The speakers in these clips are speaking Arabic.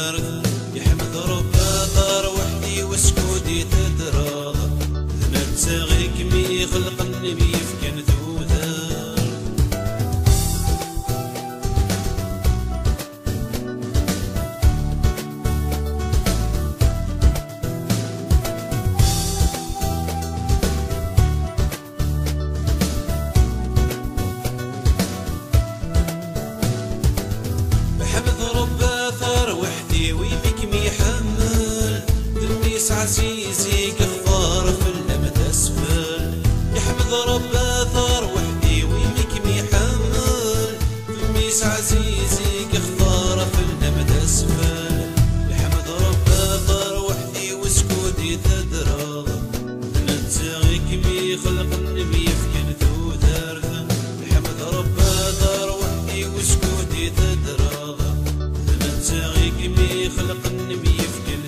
ودارت يحمد ربي دار وحدي وسكودي تدراض نبتغيك مي خلق النبي فكان ذودار عزيزي كفار في اللمد اسفل يحمد ربي ثار وحدي ويمك ميحمل الميس عزيزي كفار في اللمد اسفل يحمد ربي ثار وحدي وسكودي تدراض نتغيك مي خلق النبي فكان ذودار يحمد ربي ثار وحدي وسكودي تدراض نتغيك مي خلق النبي فكان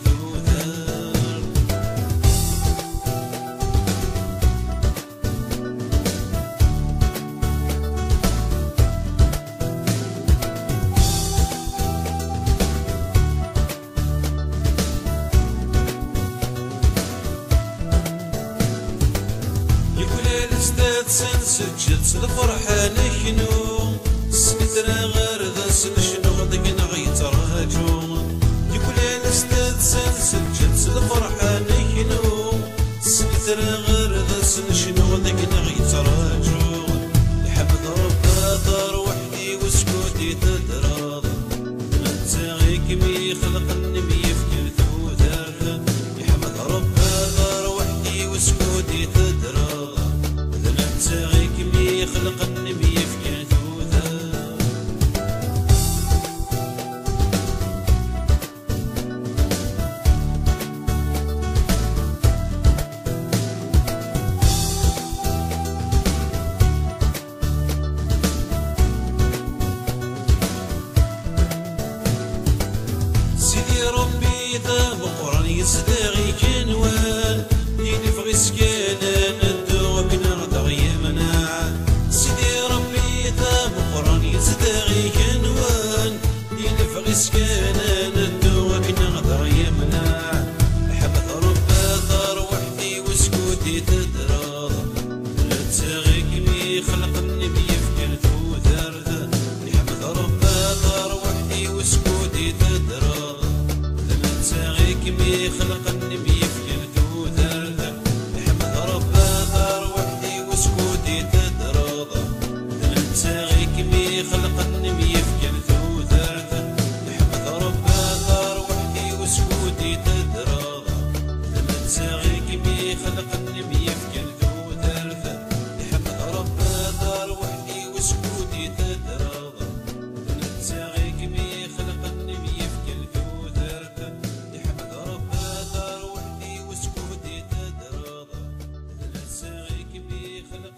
سجلت الفرحة نحنو سكتنا غير ذا شنو غدك نغيت راجو يقول الاستاذ سجلت الفرحة نحنو سكتنا غير ذا شنو غدك نغيت راجو يحمد ربي دار وحدي وسكوتي تدراض نتغيك مي خلق النبي فكر ذودار يحمد ربي دار وحدي وسكوتي تدراض نتغيك مي خلق النبي فكان ذودار سيدي ربي ذا مقرن يصدغي كنوان ينفغي سكانان الدوب نرضى يمنع سيدي ربي ذا مقرن يصدغي كنوان ينفغي سكانان الدوب نرضى يمنع حمد ربي دار وحدي وسكوتي تدراض لا تغيك مي خلق النبي فكان ذودار يحمد ربي دار وحدي وسكوتي تدراض نتغيك مي خلق النبي فكان ذودار يحمد ربي دار وحدي وسكوتي تدراض نتغيك مي خلق النبي فكان ذودار يحمد ربي دار وحدي وسكوتي تدراض نتغيك مي خلق النبي فكان ذودار يحمد ربي دار وحدي وسكوتي تدراض نتغيك مي خلق النبي فكان ذودار يحمد ربي دار وحدي وسكوتي تدراض نتغيك مي خلق